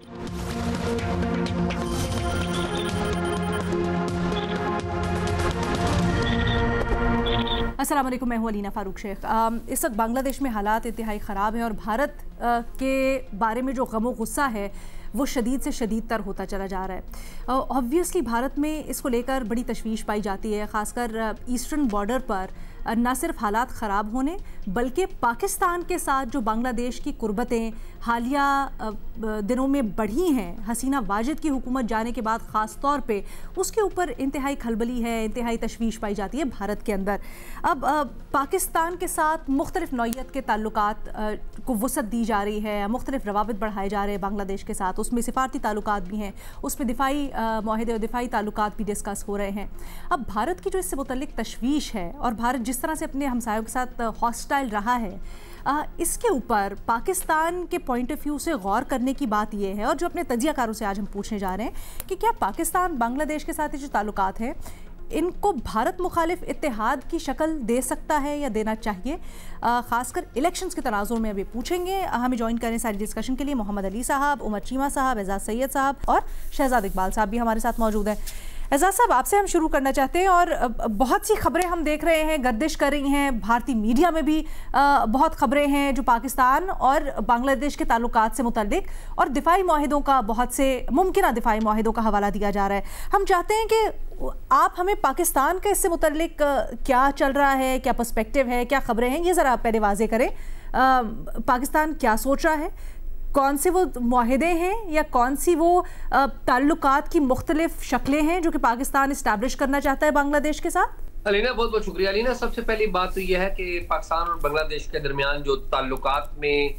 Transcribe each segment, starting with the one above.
अस्सलाम वालेकुम, मैं हूँ अलीना फ़ारूक शेख। इस वक्त बांग्लादेश में हालात इंतहाई ख़राब है और भारत के बारे में जो गम गुस्सा है वो शदीद से शदीद तर होता चला जा रहा है। ऑब्वियसली भारत में इसको लेकर बड़ी तशवीश पाई जाती है, ख़ासकर ईस्टर्न बॉर्डर पर न सिर्फ हालात ख़राब होने बल्कि पाकिस्तान के साथ जो बांग्लादेश की कुर्बतें हालिया दिनों में बढ़ी हैं हसीना वाजिद की हुकूमत जाने के बाद ख़ास तौर पे, उसके ऊपर इंतहाई खलबली है, इंतहाई तशवीश पाई जाती है भारत के अंदर। अब पाकिस्तान के साथ मुख्तलिफ नौइयत के ताल्लुकात को वसअत दी जा रही है, मुख्तलिफ रवाबित बढ़ाए जा रहे हैं बांग्लादेश के साथ, उसमें सिफारती ताल्लुकात भी हैं, उसमें दिफाई माहदे और दिफाई ताल्लुकात भी डिस्कस हो रहे हैं। अब भारत की जो इससे मुतल्लिक तशवीश है और भारत जिस तरह से अपने हमसायों के साथ हॉस्टाइल रहा है, इसके ऊपर पाकिस्तान के पॉइंट ऑफ व्यू से गौर करने की बात यह है, और जो अपने तजियाकारों से आज हम पूछने जा रहे हैं कि क्या पाकिस्तान बांग्लादेश के साथ जो ताल्लुकात हैं इनको भारत मुखालिफ इत्तेहाद की शक्ल दे सकता है या देना चाहिए। ख़ासकर इलेक्शंस के तनाजुर में अभी पूछेंगे। हमें ज्वाइन करें सारी डिस्कशन के लिए मोहम्मद अली साहब, उमर चीमा साहब, एजाज सैयद साहब और शहजाद इकबाल साहब भी हमारे साथ मौजूद हैं। एजाज साहब, आपसे हम शुरू करना चाहते हैं, और बहुत सी खबरें हम देख रहे हैं, गर्दिश कर रही हैं, भारतीय मीडिया में भी बहुत खबरें हैं जो पाकिस्तान और बांग्लादेश के ताल्लुकात से मुतल्लिक और दिफाई माहिदों का, बहुत से मुमकिन दिफाई माहिदों का हवाला दिया जा रहा है। हम चाहते हैं कि आप हमें पाकिस्तान के इससे मुतल्लिक क्या चल रहा है, क्या पर्सपेक्टिव है, क्या खबरें हैं, ये ज़रा आप पहले वाज़े करें। पाकिस्तान क्या सोच रहा है, कौन से वो माहिदे हैं या कौन सी वो ताल्लुकात की मुख्तलिफ शक्लें हैं जो कि पाकिस्तान इस्टेब्लिश करना चाहता है बांग्लादेश के साथ? अलीना, बहुत बहुत शुक्रिया। अलीना, सबसे पहली बात तो यह है कि पाकिस्तान और बांग्लादेश के दरमियान जो ताल्लुकात में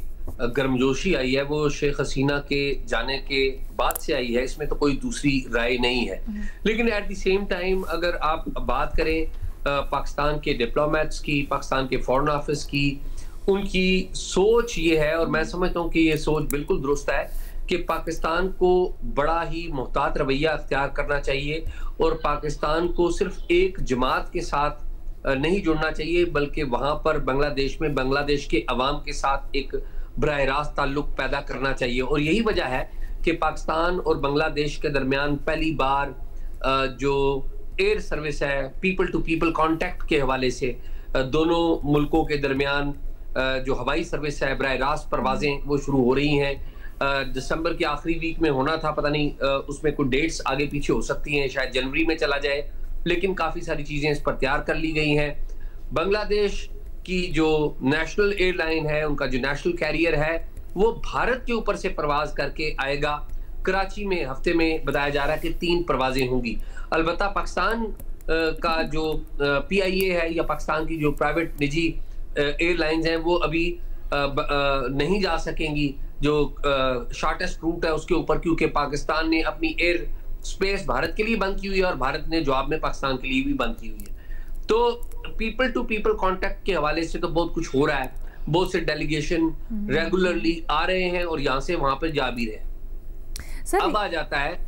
गर्मजोशी आई है वो शेख हसीना के जाने के बाद से आई है, इसमें तो कोई दूसरी राय नहीं है। लेकिन एट द सेम टाइम अगर आप बात करें पाकिस्तान के डिप्लोमेट्स की, पाकिस्तान के फॉरेन ऑफिस की, उनकी सोच ये है, और मैं समझता हूँ कि ये सोच बिल्कुल दुरुस्त है, कि पाकिस्तान को बड़ा ही मुहतात रवैया अख्तियार करना चाहिए और पाकिस्तान को सिर्फ एक जमात के साथ नहीं जुड़ना चाहिए, बल्कि वहाँ पर बांग्लादेश में बांग्लादेश के अवाम के साथ एक बराह रास्त ताल्लुक पैदा करना चाहिए। और यही वजह है कि पाकिस्तान और बांग्लादेश के दरमियान पहली बार जो एयर सर्विस है, पीपल टू पीपल कॉन्टैक्ट के हवाले से दोनों मुल्कों के दरमियान जो हवाई सर्विस है, बराह रास्त परवाजें वो शुरू हो रही हैं। दिसंबर के आखिरी वीक में होना था, पता नहीं उसमें कुछ डेट्स आगे पीछे हो सकती हैं, शायद जनवरी में चला जाए, लेकिन काफ़ी सारी चीज़ें इस पर तैयार कर ली गई हैं। बांग्लादेश की जो नेशनल एयरलाइन है, उनका जो नेशनल कैरियर है, वो भारत के ऊपर से परवाज करके आएगा। कराची में हफ्ते में बताया जा रहा है कि 3 परवाजें होंगी। अलबत्ता पाकिस्तान का जो PIA है या पाकिस्तान की जो प्राइवेट निजी एयरलाइंस हैं वो अभी नहीं जा सकेंगी जो शॉर्टेस्ट रूट है उसके ऊपर, क्योंकि पाकिस्तान ने अपनी एयर स्पेस भारत के लिए बंद की हुई है और भारत ने जवाब में पाकिस्तान के लिए भी बंद की हुई है। तो पीपल टू पीपल कांटेक्ट के हवाले से तो बहुत कुछ हो रहा है, बहुत से डेलीगेशन रेगुलरली आ रहे हैं और यहाँ से वहां पर जा भी रहे हैं। अब आ जाता है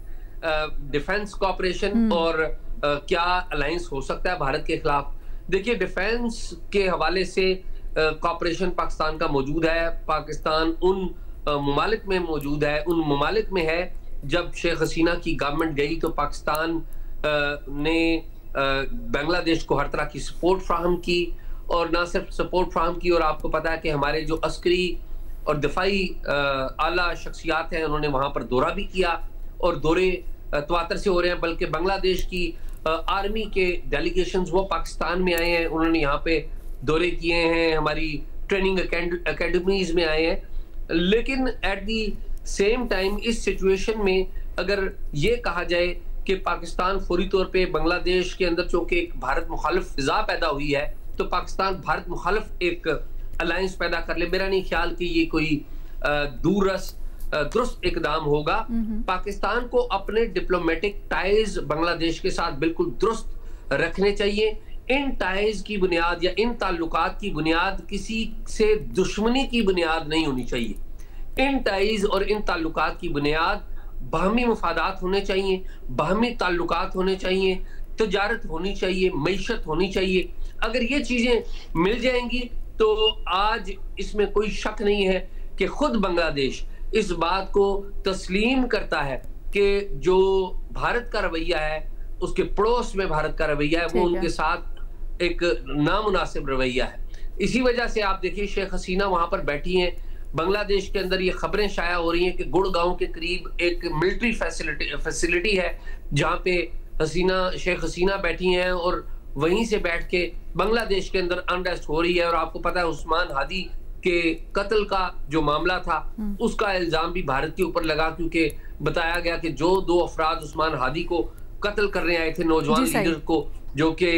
डिफेंस कॉपरेशन और क्या अलायंस हो सकता है भारत के खिलाफ। देखिए, डिफेंस के हवाले से कॉपरेशन पाकिस्तान का मौजूद है। पाकिस्तान उन ममालिक में मौजूद है, उन ममालिक में है जब शेख हसीना की गवर्नमेंट गई तो पाकिस्तान ने बांग्लादेश को हर तरह की सपोर्ट फ्राहम की, और ना सिर्फ सपोर्ट फ्राहम की, और आपको पता है कि हमारे जो अस्करी और दफाई आला शख्सियात हैं उन्होंने वहाँ पर दौरा भी किया, और दौरे तवातर से हो रहे हैं। बल्कि बांग्लादेश की आर्मी के डेलीगेशंस वो पाकिस्तान में आए हैं, उन्होंने यहाँ पे दौरे किए हैं, हमारी ट्रेनिंग अकेडमीज में आए हैं। लेकिन एट दी सेम टाइम इस सिचुएशन में अगर ये कहा जाए कि पाकिस्तान फौरी तौर पे बांग्लादेश के अंदर चूंकि एक भारत मुखालिफ फिजा पैदा हुई है, तो पाकिस्तान भारत मुखालिफ एक अलायंस पैदा कर ले, मेरा नहीं ख्याल कि ये कोई दुरुस्त इकदाम होगा। पाकिस्तान को अपने डिप्लोमेटिक टाइज बांग्लादेश के साथ बिल्कुल दुरुस्त रखने चाहिए। इन टाइज की बुनियाद या इन ताल्लुकात की बुनियाद किसी से दुश्मनी की बुनियाद नहीं होनी चाहिए। इन टाइज और इन ताल्लुकात की बुनियाद बाहमी मफादात होने चाहिए, बाहमी ताल्लुकात होने चाहिए, तजारत होनी चाहिए, मईशत होनी चाहिए। अगर ये चीजें मिल जाएंगी तो आज इसमें कोई शक नहीं है कि खुद बांग्लादेश इस बात को तस्लीम करता है कि जो भारत का रवैया है, उसके पड़ोस में भारत का रवैया है, वो उनके साथ एक नामुनासिब रवैया है। इसी वजह से आप देखिए शेख हसीना वहां पर बैठी हैं। बांग्लादेश के अंदर ये खबरें शाया हो रही हैं कि गुड़गांव के करीब एक मिलिट्री फैसिलिटी है जहां पे शेख हसीना बैठी हैं और वहीं से बैठ के बांग्लादेश के अंदर अनरेस्ट हो रही है। और आपको पता है उस्मान हादी के कत्ल का जो मामला था उसका इल्जाम भी भारत के ऊपर लगा, क्योंकि बताया गया कि जो 2 अफराद उस्मान हादी को कत्ल करने आए थे, नौजवान लीडर को, जो कि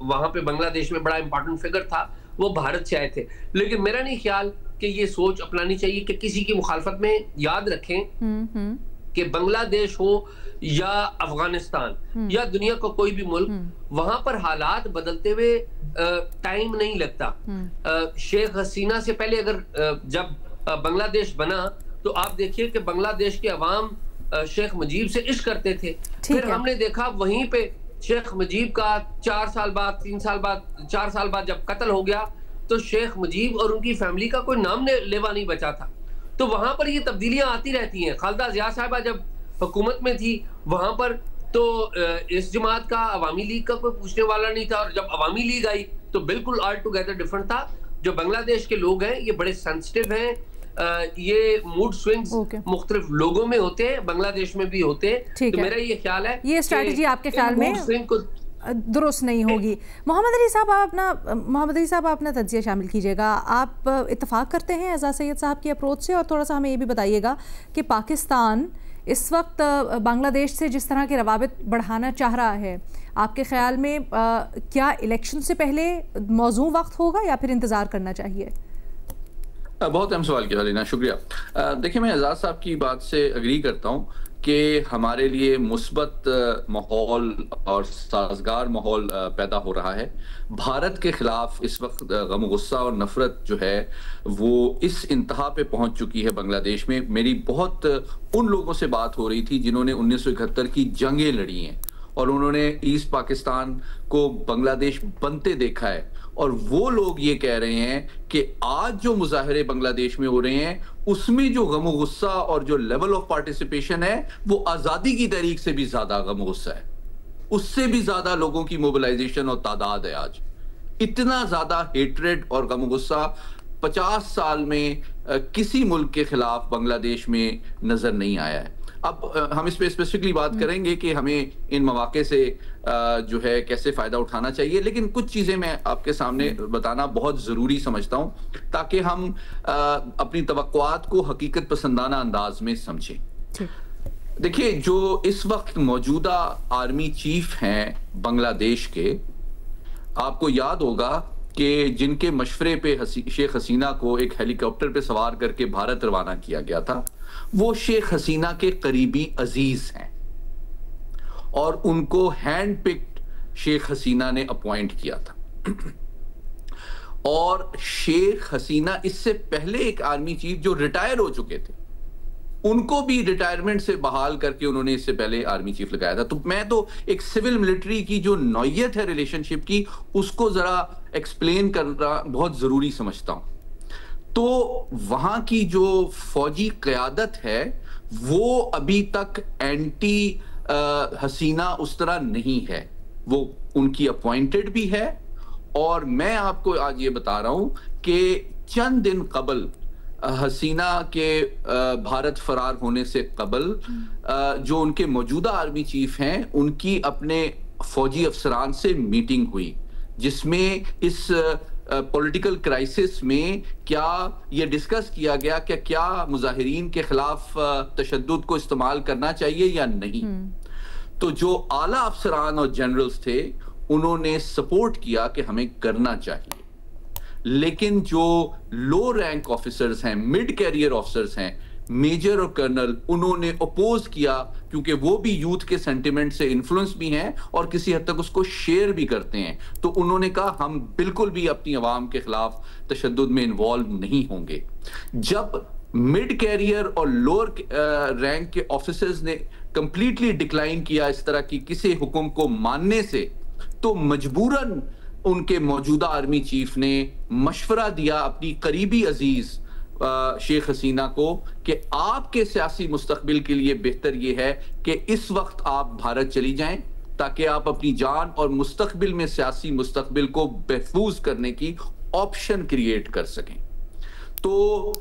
वहां पे बांग्लादेश में बड़ा इंपॉर्टेंट फिगर था, वो भारत से आए थे। लेकिन मेरा नहीं ख्याल कि ये सोच अपनानी चाहिए कि किसी की मुखालफत में याद रखें कि बांग्लादेश हो या अफगानिस्तान या दुनिया का कोई भी मुल्क, वहां पर हालात बदलते हुए टाइम नहीं लगता। शेख हसीना से पहले अगर जब बांग्लादेश बना तो आप देखिए कि बांग्लादेश के अवाम शेख मुजीब से इश्क करते थे। फिर हमने देखा वहीं पे शेख मुजीब का 4 साल बाद 3 साल बाद 4 साल बाद जब कत्ल हो गया तो शेख मुजीब और उनकी फैमिली का कोई नाम लेवा नहीं बचा था। तो वहां पर ये तब्दीलियां आती रहती हैं। खालिदा जिया साहिबा जब हुकूमत में थी वहां पर तो इस जमात का अवामी लीग का कोई पूछने वाला नहीं था, और जब अवामी लीग आई तो बिल्कुल ऑल टुगेदर डिफरेंट था। जो बांग्लादेश के लोग हैं ये बड़े सेंसिटिव हैं, ये मूड स्विंग्स मुख्तलिफ लोगों में होते हैं, बांग्लादेश में भी होते हैं। तो मेरा ये ख्याल है ये स्ट्रैटेजी आपके ख्याल में दुरुस्त नहीं होगी। मोहम्मद अली साहब आप अपना तज्जिया शामिल कीजिएगा। आप इत्तेफाक करते हैं एजाज सैयद साहब की अप्रोच से, और थोड़ा सा हमें ये भी बताइएगा कि पाकिस्तान इस वक्त बांग्लादेश से जिस तरह के रवाबित बढ़ाना चाह रहा है, आपके ख्याल में क्या इलेक्शन से पहले मौजू वक्त होगा या फिर इंतज़ार करना चाहिए? बहुत अहम सवाल किया हलीना, शुक्रिया। देखिए, मैं एजाज साहब की बात से अग्री करता हूँ कि हमारे लिए मुस्बत माहौल और साजगार माहौल पैदा हो रहा है। भारत के खिलाफ इस वक्त गम गुस्सा और नफरत जो है वो इस इंतहा पे पहुंच चुकी है बांग्लादेश में। मेरी बहुत उन लोगों से बात हो रही थी जिन्होंने 1971 की जंगें लड़ी हैं और उन्होंने ईस्ट पाकिस्तान को बांग्लादेश बनते देखा है, और वो लोग ये कह रहे हैं कि आज जो मुजाहरे बांग्लादेश में हो रहे हैं उसमें जो गम गुस्सा और जो लेवल ऑफ पार्टिसिपेशन है वो आजादी की तहरीक से भी ज्यादा गम गुस्सा है, उससे भी ज्यादा लोगों की मोबिलाइजेशन और तादाद है। आज इतना ज्यादा हेट्रेड और गम गुस्सा 50 साल में किसी मुल्क के खिलाफ बांग्लादेश में नजर नहीं आया है। अब हम इस पे स्पेसिफिकली बात करेंगे कि हमें इन मौके से जो है कैसे फायदा उठाना चाहिए, लेकिन कुछ चीजें मैं आपके सामने बताना बहुत जरूरी समझता हूं ताकि हम अपनी तवक्कुआत को हकीकत पसंदाना अंदाज में समझें। देखिए, जो इस वक्त मौजूदा आर्मी चीफ हैं बांग्लादेश के, आपको याद होगा कि जिनके मशवरे पे शेख हसीना को एक हेलीकॉप्टर पे सवार करके भारत रवाना किया गया था, वो शेख हसीना के करीबी अजीज हैं और उनको हैंड पिक्ड शेख हसीना ने अपॉइंट किया था। और शेख हसीना इससे पहले एक आर्मी चीफ जो रिटायर हो चुके थे उनको भी रिटायरमेंट से बहाल करके उन्होंने इससे पहले आर्मी चीफ लगाया था। तो मैं तो एक सिविल मिलिट्री की जो नौयत है रिलेशनशिप की, उसको जरा एक्सप्लेन करना बहुत जरूरी समझता हूं। तो वहां की जो फौजी क़यादत है वो अभी तक एंटी हसीना उस तरह नहीं है, वो उनकी अपॉइंटेड भी है। और मैं आपको आज ये बता रहा हूं कि चंद दिन कबल हसीना के भारत फरार होने से कबल जो उनके मौजूदा आर्मी चीफ हैं उनकी अपने फौजी अफसरान से मीटिंग हुई, जिसमें इस पॉलिटिकल क्राइसिस में क्या ये डिस्कस किया गया कि क्या मुजाहिरीन के खिलाफ तशद्दुद को इस्तेमाल करना चाहिए या नहीं। तो जो आला अफसरान और जनरल्स थे उन्होंने सपोर्ट किया कि हमें करना चाहिए, लेकिन जो लो रैंक ऑफिसर्स हैं, मिड कैरियर ऑफिसर्स हैं, मेजर और कर्नल, उन्होंने अपोज किया, क्योंकि वो भी यूथ के सेंटिमेंट से इन्फ्लुएंस भी हैं और किसी हद तक उसको शेयर भी करते हैं। तो उन्होंने कहा हम बिल्कुल भी अपनी आवाम के खिलाफ तशद्दुद में इन्वॉल्व नहीं होंगे। जब मिड कैरियर और लोअर रैंक के ऑफिसर्स ने कंप्लीटली डिक्लाइन किया इस तरह की किसी हुक्म को मानने से, तो मजबूरन उनके मौजूदा आर्मी चीफ ने मशवरा दिया अपनी करीबी अजीज शेख हसीना को कि आपके सियासी मुस्तकबिल के लिए बेहतर ये है कि इस वक्त आप भारत चली जाएं ताकि आप अपनी जान और मुस्तकबिल में सियासी मुस्तकबिल को महफूज करने की ऑप्शन क्रिएट कर सकें। तो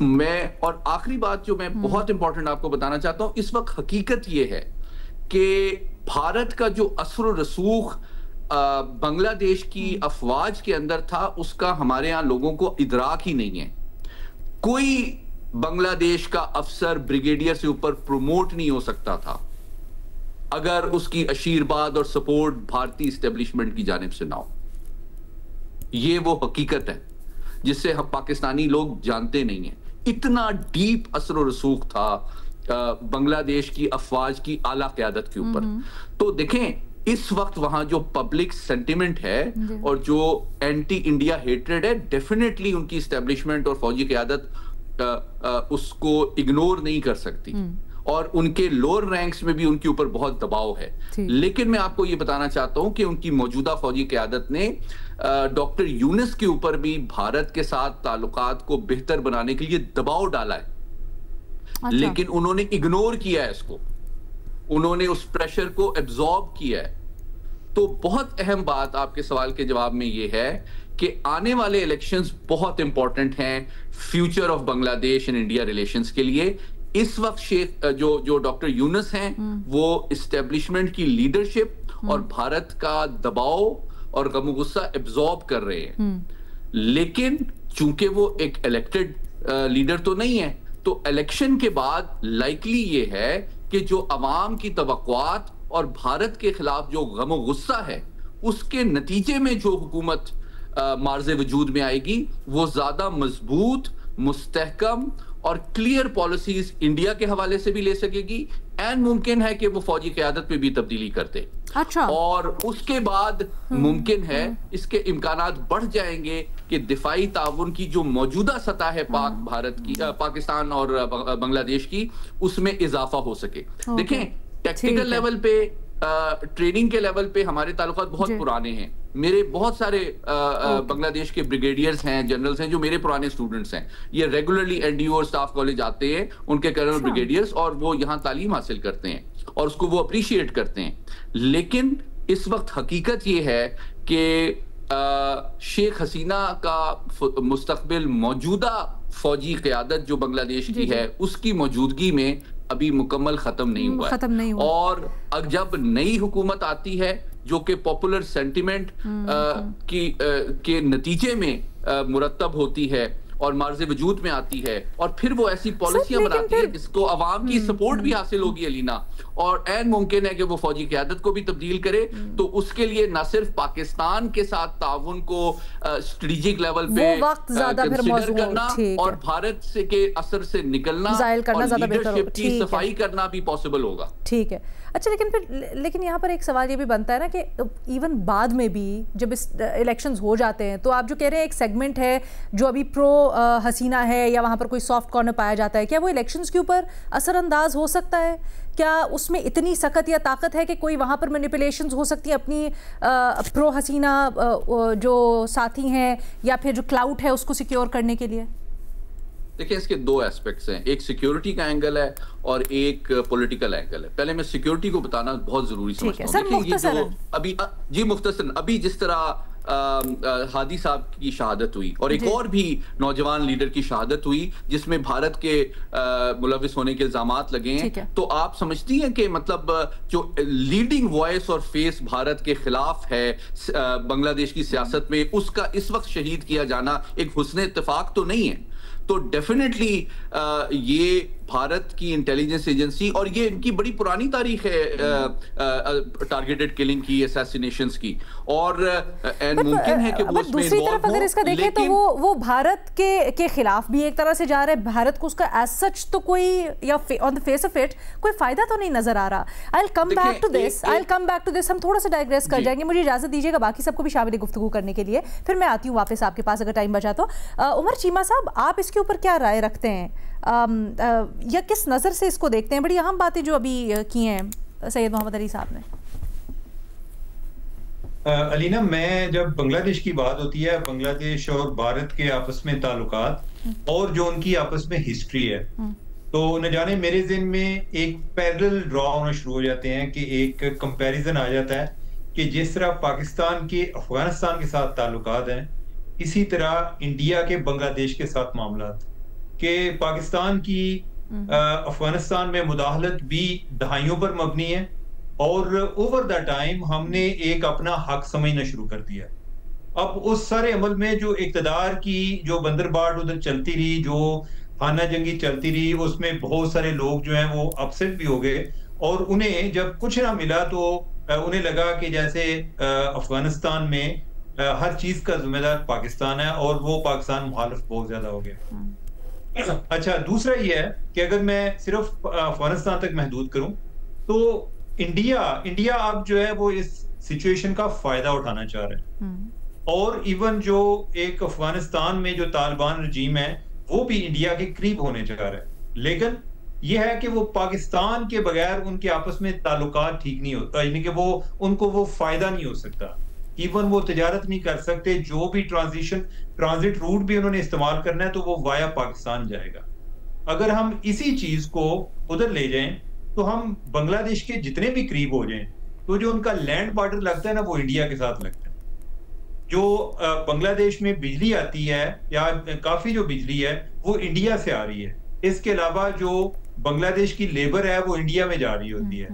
मैं और आखिरी बात जो मैं बहुत इंपॉर्टेंट आपको बताना चाहता हूं, इस वक्त हकीकत ये है कि भारत का जो असर रसूख बांग्लादेश की अफवाज के अंदर था, उसका हमारे यहाँ लोगों को इदराक ही नहीं है। कोई बांग्लादेश का अफसर ब्रिगेडियर से ऊपर प्रमोट नहीं हो सकता था अगर उसकी आशीर्वाद और सपोर्ट भारतीय इस्टेब्लिशमेंट की जानिब से ना हो। ये वो हकीकत है जिससे हम पाकिस्तानी लोग जानते नहीं हैं। इतना डीप असर रसूख था बांग्लादेश की अफवाज की आला क़यादत के ऊपर। तो देखें इस वक्त वहां जो पब्लिक सेंटिमेंट है और जो एंटी इंडिया हेट्रेड है, डेफिनेटली उनकी इस्टेब्लिशमेंट और फौजी क़यादत उसको इग्नोर नहीं कर सकती और उनके लोअर रैंक्स में भी उनके ऊपर बहुत दबाव है। लेकिन मैं आपको ये बताना चाहता हूं कि उनकी मौजूदा फौजी क़यादत ने डॉक्टर यूनुस के ऊपर भी भारत के साथ ताल्लुकात को बेहतर बनाने के लिए दबाव डाला है। अच्छा। लेकिन उन्होंने इग्नोर किया है इसको, उन्होंने उस प्रेशर को एब्जॉर्ब किया है। तो बहुत अहम बात आपके सवाल के जवाब में यह है कि आने वाले इलेक्शंस बहुत इंपॉर्टेंट हैं future of Bangladesh and India relations के लिए। इस वक्त शेख जो डॉक्टर यूनुस हैं वो इस्टेब्लिशमेंट की लीडरशिप और भारत का दबाव और गम गुस्सा एब्जॉर्ब कर रहे हैं। लेकिन चूंकि वो एक इलेक्टेड लीडर तो नहीं है, तो इलेक्शन के बाद लाइकली ये है कि जो अवाम की तवक्कुआत और भारत के खिलाफ जो गम गुस्सा है उसके नतीजे में जो हुकूमत मार्ज़े वजूद में आएगी वो ज्यादा मजबूत, मुस्तहकम और क्लियर पॉलिसीज इंडिया के हवाले से भी ले सकेगी एंड मुमकिन है कि वो फौजी क़यादत में भी तब्दीली करते। अच्छा। और उसके बाद मुमकिन है इसके इम्कानात बढ़ जाएंगे कि दिफाई ताउन की जो मौजूदा सतह है पाकिस्तान और बांग्लादेश की, उसमें इजाफा हो सके। देखें टेक्निकल लेवल पे, ट्रेनिंग के लेवल पे हमारे ताल्लुकात बहुत पुराने हैं। मेरे बहुत सारे बांग्लादेश के ब्रिगेडियर्स हैं, जनरल्स हैं जो मेरे पुराने स्टूडेंट्स हैं। ये रेगुलरली एनडीओ और स्टाफ कॉलेज आते हैं, उनके कर्नल ब्रिगेडियर्स, और वो यहाँ तालीम हासिल करते हैं और उसको वो अप्रिशिएट करते हैं। लेकिन इस वक्त हकीकत ये है कि शेख हसीना का मुस्तकबिल मौजूदा फौजी क़यादत जो बांग्लादेश की है उसकी मौजूदगी में अभी मुकम्मल खत्म नहीं हुआ है। और जब नई हुकूमत आती है जो कि पॉपुलर सेंटिमेंट के नतीजे में मुरतब होती है और मार्ज़े वजूद में आती है और फिर वो ऐसी पॉलिसियां बनाती है जिसको अवाम की सपोर्ट भी हासिल होगी अलीना, और एन मुमकिन है कि वो फौजी क़यादत को भी तब्दील करे। तो उसके लिए न सिर्फ पाकिस्तान के साथ ताउन को स्ट्रेटेजिक लेवल पे कंसीडर करना और भारत से के असर से निकलना और लीडरशिप की सफाई करना भी पॉसिबल होगा। ठीक है। अच्छा, लेकिन यहाँ पर एक सवाल ये भी बनता है ना कि इवन बाद में भी जब इस इलेक्शंस हो जाते हैं तो आप जो कह रहे हैं एक सेगमेंट है जो अभी प्रो हसीना है या वहाँ पर कोई सॉफ्ट कॉर्नर पाया जाता है, क्या वो इलेक्शंस के ऊपर असरअंदाज हो सकता है? क्या उसमें इतनी सख्त या ताकत है कि कोई वहाँ पर मैनिपुलेशंस हो सकती है अपनी प्रो हसीना जो साथी हैं या फिर जो क्लाउड है उसको सिक्योर करने के लिए? देखिए, इसके दो एस्पेक्ट्स हैं, एक सिक्योरिटी का एंगल है और एक पॉलिटिकल एंगल है। पहले मैं सिक्योरिटी को बताना बहुत जरूरी समझता हूँ। देखिए, ये जो अभी जी मुख्तसरन अभी जिस तरह हादी साहब की शहादत हुई और एक और भी नौजवान लीडर की शहादत हुई जिसमें भारत के मुलविस होने के इल्जामात लगे हैं, तो आप समझती हैं कि मतलब जो लीडिंग वॉइस और फेस भारत के खिलाफ है बांग्लादेश की सियासत में, उसका इस वक्त शहीद किया जाना एक हुस्न इत्तेफाक तो नहीं है। तो डेफिनेटली ये भारत की इंटेलिजेंस एजेंसी और ये इनकी बड़ी पुरानी तारीख है टारगेटेड किलिंग की, असैसिनेशंस की, और मुमकिन है कि वो इसमें दूसरी तरफ अगर इसका देखें तो वो भारत के खिलाफ भी एक तरह से जा रहा है। भारत को उसका एज सच तो कोई या on the face of it कोई फायदा तो नहीं नजर आ रहा। I will come back to this हम थोड़ा सा डाइग्रेस कर जाएंगे। मुझे इजाजत दीजिएगा बाकी सबको भी शामिल गुफ्तगू करने के लिए, फिर मैं आती हूँ वापस आपके पास अगर टाइम बचा तो। उमर चीमा साहब, आप इसके ऊपर क्या राय रखते हैं या किस नज़र से इसको देखते हैं? बड़ी अहम बातें जो अभी की हैं सैयद मोहम्मद अली साहब ने। अलीना, मैं जब बांग्लादेश की बात होती है, बांग्लादेश और भारत के आपस में ताल्लुकात और जो उनकी आपस में हिस्ट्री है, तो न जाने मेरे ज़हन में एक पैरेलल ड्रॉ होना शुरू हो जाते हैं कि एक कंपैरिजन आ जाता है कि जिस तरह पाकिस्तान के अफगानिस्तान के साथ ताल्लुकात हैं, इसी तरह इंडिया के बांग्लादेश के साथ मामलात, कि पाकिस्तान की अफगानिस्तान में मुदाखलत भी दहाइयों पर मबनी है और ओवर द टाइम हमने एक अपना हक समझना शुरू कर दिया। अब उस सारे अमल में जो इक़्तिदार की जो बंदरबाट उधर चलती रही, जो खाना जंगी चलती रही, उसमें बहुत सारे लोग जो हैं वो अपसेट भी हो गए और उन्हें जब कुछ ना मिला तो उन्हें लगा कि जैसे अफगानिस्तान में हर चीज का जिम्मेदार पाकिस्तान है और वो पाकिस्तान मुखालिफ बहुत ज्यादा हो गया। अच्छा, दूसरा ये है कि अगर मैं सिर्फ अफगानिस्तान तक महदूद करूं तो इंडिया अब जो है वो इस सिचुएशन का फायदा उठाना चाह रहा है और इवन जो एक अफगानिस्तान में जो तालिबान रजीम है वो भी इंडिया के करीब होने जा रहा है, लेकिन यह है कि वो पाकिस्तान के बगैर उनके आपस में ताल्लुकात ठीक नहीं होता, यानी कि वो उनको वो फायदा नहीं हो सकता, इवन वो तिजारत नहीं कर सकते। जो भी ट्रांजिट रूट भी उन्होंने इस्तेमाल करना है तो वो वाया पाकिस्तान जाएगा। अगर हम इसी चीज को उधर ले जाएं तो हम बांग्लादेश के जितने भी करीब हो जाएं तो जो उनका लैंड बॉर्डर लगता है ना वो इंडिया के साथ लगता है। जो बांग्लादेश में बिजली आती है या काफी जो बिजली है वो इंडिया से आ रही है, इसके अलावा जो बांग्लादेश की लेबर है वो इंडिया में जा रही होती है।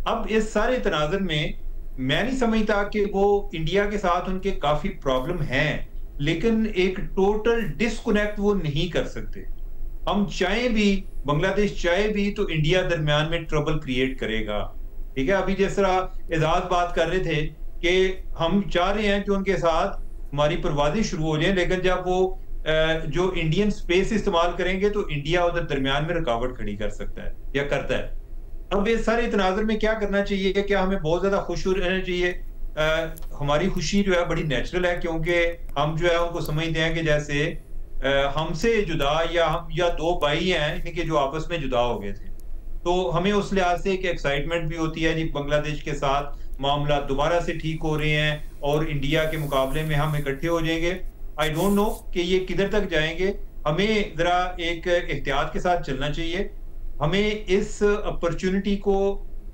अब इस सारे तनाज़ुर में मैं नहीं समझता कि वो इंडिया के साथ उनके काफी प्रॉब्लम हैं, लेकिन एक टोटल डिस्कनेक्ट वो नहीं कर सकते। हम चाहे भी, बांग्लादेश चाहे भी तो इंडिया दरमियान में ट्रबल क्रिएट करेगा। ठीक है, अभी जिस तरह एजाज बात कर रहे थे कि हम चाह रहे हैं कि उनके साथ हमारी परवाज़ें शुरू हो जाए, लेकिन जब वो जो इंडियन स्पेस इस्तेमाल करेंगे तो इंडिया उधर दरमियान में रुकावट खड़ी कर सकता है या करता है। अब इस सारे तनाज़ुर में क्या करना चाहिए? क्या हमें बहुत ज्यादा खुश रहना चाहिए? हमारी खुशी जो है बड़ी नेचुरल है, क्योंकि हम जो है उनको समझते हैं कि जैसे हमसे जुदा या दो भाई हैं इनके जो आपस में जुदा हो गए थे, तो हमें उस लिहाज से एक एक्साइटमेंट भी होती है जी, बांग्लादेश के साथ मामला दोबारा से ठीक हो रहे हैं और इंडिया के मुकाबले में हम इकट्ठे हो जाएंगे। आई डोंट नो कि ये किधर तक जाएंगे। हमें जरा एक एहतियात के साथ चलना चाहिए, हमें इस अपॉर्चुनिटी को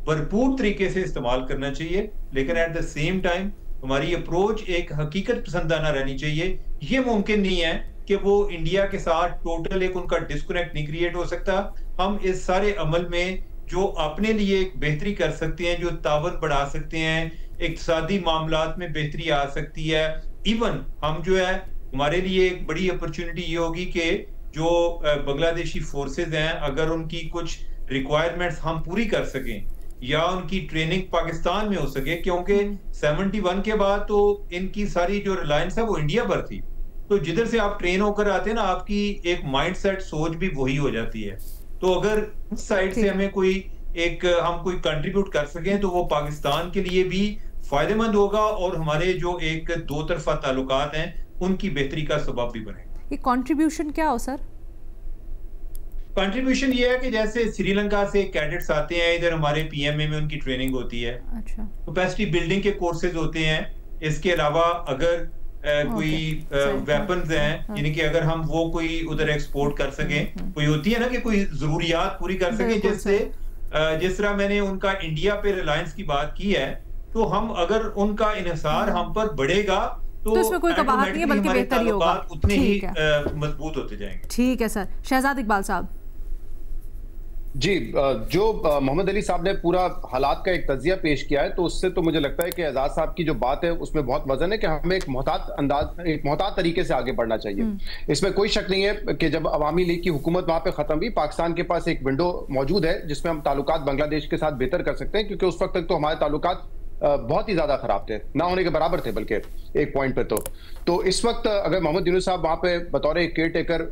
भरपूर तरीके से इस्तेमाल करना चाहिए, लेकिन एट द सेम टाइम हमारी अप्रोच एक हकीकत पसंदाना रहनी चाहिए। ये मुमकिन नहीं है कि वो इंडिया के साथ टोटल एक उनका डिस्कनेक्ट नहीं क्रिएट हो सकता। हम इस सारे अमल में जो अपने लिए एक बेहतरी कर सकते हैं, जो तावन बढ़ा सकते हैं, इक्तिसादी मामलात में बेहतरी आ सकती है। इवन हम जो है हमारे लिए एक बड़ी अपॉर्चुनिटी ये होगी कि जो बांग्लादेशी फोर्सेस हैं, अगर उनकी कुछ रिक्वायरमेंट्स हम पूरी कर सकें या उनकी ट्रेनिंग पाकिस्तान में हो सके, क्योंकि 71 के बाद तो इनकी सारी जो रिलायंस है वो इंडिया पर थी, तो जिधर से आप ट्रेन होकर आते हैं ना, आपकी एक माइंडसेट सोच भी वही हो जाती है। तो अगर उस साइड से हमें हम कोई कंट्रीब्यूट कर सकें तो वो पाकिस्तान के लिए भी फायदेमंद होगा और हमारे जो एक दो तरफा ताल्लुकात हैं उनकी बेहतरी का सबब भी बनेगा। ये कंट्रीब्यूशन क्या हो सर? कंट्रीब्यूशन ये है कि जैसे श्रीलंका से कैडेट्स आते हैं इधर, हमारे पीएमए में उनकी ट्रेनिंग होती है, अच्छा, कैपेसिटी बिल्डिंग के कोर्सेज होते हैं। इसके अलावा अगर कोई वेपन्स हैं, यानी कि अगर हम वो कोई उधर एक्सपोर्ट कर सकें, कोई होती है ना कि कोई जरूरियात पूरी कर सकें, जिससे जिस तरह मैंने उनका इंडिया पे रिलायंस की बात की है, तो हम अगर उनका इन्हिसार हम पर बढ़ेगा तो इसमें कोई कबाहत नहीं है, बल्कि बेहतरी होगा, उतने ही मजबूत होते जाएंगे। ठीक है सर। शहजाद इकबाल साहब जी, जो मोहम्मद अली साहब ने पूरा हालात का एक तजिया पेश किया है, तो उससे तो मुझे लगता है कि एजाज साहब की जो बात है उसमें बहुत वजन है कि हमें एक मोहतात तरीके से आगे बढ़ना चाहिए। इसमें कोई शक नहीं है कि जब अवामी लीग की हुकूमत वहां पे खत्म हुई, पाकिस्तान के पास एक विंडो मौजूद है जिसमें हम ताल्लुकात बांग्लादेश के साथ बेहतर कर सकते हैं, क्योंकि उस वक्त तक तो हमारे ताल्लुकात बहुत ही ज्यादा खराब थे, ना होने के बराबर थे बल्कि एक पॉइंट पे। तो इस वक्त अगर मोहम्मद यूनुस साहब वहां पे बतौर केयर टेकर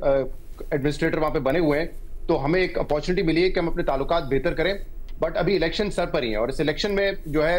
एडमिनिस्ट्रेटर वहां पे बने हुए हैं, तो हमें एक अपॉर्चुनिटी मिली है कि हम अपने ताल्लुकात बेहतर करें। बट अभी इलेक्शन सर पर ही है और इस इलेक्शन में जो है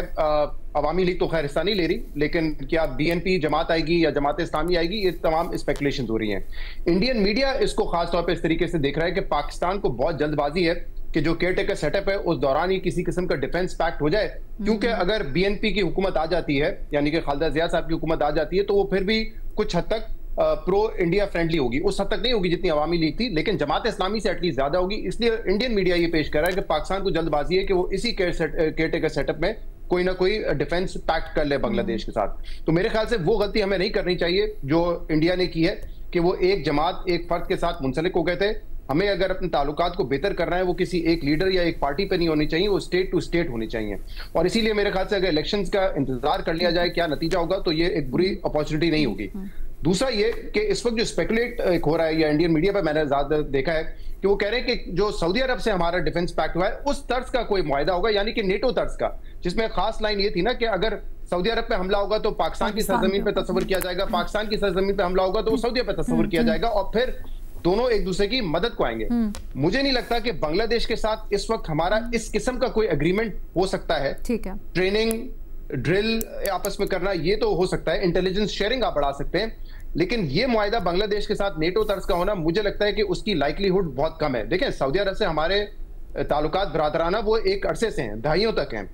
अवामी लीग तो खैर हिस्सा नहीं ले रही, लेकिन क्या बीएनपी जमात आएगी या जमात इस्लामी आएगी, ये तमाम स्पेकुलेशन हो रही हैं। इंडियन मीडिया इसको खास तौर पर इस तरीके से देख रहा है कि पाकिस्तान को बहुत जल्दबाजी है कि जो केयर टेकर सेटअप है उस दौरान ही किसी किस्म का डिफेंस पैक्ट हो जाए, क्योंकि अगर बीएनपी की हुकूमत आ जाती है, यानी कि खालिदा जिया साहब की हुकूमत आ जाती है, तो वो फिर भी कुछ हद तक प्रो इंडिया फ्रेंडली होगी। उस हद तक नहीं होगी जितनी अवामी लीग थी, लेकिन जमात इस्लामी से एटलीस्ट ज्यादा होगी। इसलिए इंडियन मीडिया ये पेश कर रहा है कि पाकिस्तान को जल्दबाजी है कि वो इसी केयर टेकर सेटअप में कोई ना कोई डिफेंस पैक्ट कर ले बांग्लादेश के साथ। तो मेरे ख्याल से वो गलती हमें नहीं करनी चाहिए जो इंडिया ने की है कि वो एक जमात एक फर्द के साथ मुंसलिक हो गए थे। हमें अगर अपने ताल्लुकात को बेहतर करना है वो किसी एक लीडर या एक पार्टी पे नहीं होनी चाहिए, वो स्टेट टू स्टेट होनी चाहिए। और इसीलिए मेरे ख्याल से अगर इलेक्शंस का इंतजार कर लिया जाए क्या नतीजा होगा, तो ये एक बुरी अपॉर्चुनिटी नहीं होगी। दूसरा ये कि इस वक्त जो स्पेकुलेट हो रहा है या इंडियन मीडिया पर मैंने ज्यादा देखा है कि वो कह रहे हैं कि जो सऊदी अरब से हमारा डिफेंस पैक्ट हुआ है उस तर्ज का कोई मुआहदा होगा, यानी कि नेटो तर्ज का, जिसमें खास लाइन ये थी ना कि अगर सऊदी अरब पे हमला होगा तो पाकिस्तान की सरजमीन पे तस्वर किया जाएगा, पाकिस्तान की सरजमीन पे हमला होगा तो सऊदी अरब पे तस्वर किया जाएगा, और फिर दोनों एक दूसरे की मदद को आएंगे। मुझे नहीं लगता कि बांग्लादेश के साथ इस वक्त हमारा इस किस्म का कोई एग्रीमेंट हो सकता है। ठीक है, ट्रेनिंग ड्रिल आपस में करना ये तो हो सकता है, इंटेलिजेंस शेयरिंग आप बढ़ा सकते हैं, लेकिन ये मुआहदा बांग्लादेश के साथ नेटो तर्ज का होना मुझे लगता है कि उसकी लाइकलीहुड बहुत कम है। देखें, सऊदी अरब से हमारे ताल्लुकात बरादराना वो एक अरसे से हैं, दहाइयों तक हैं।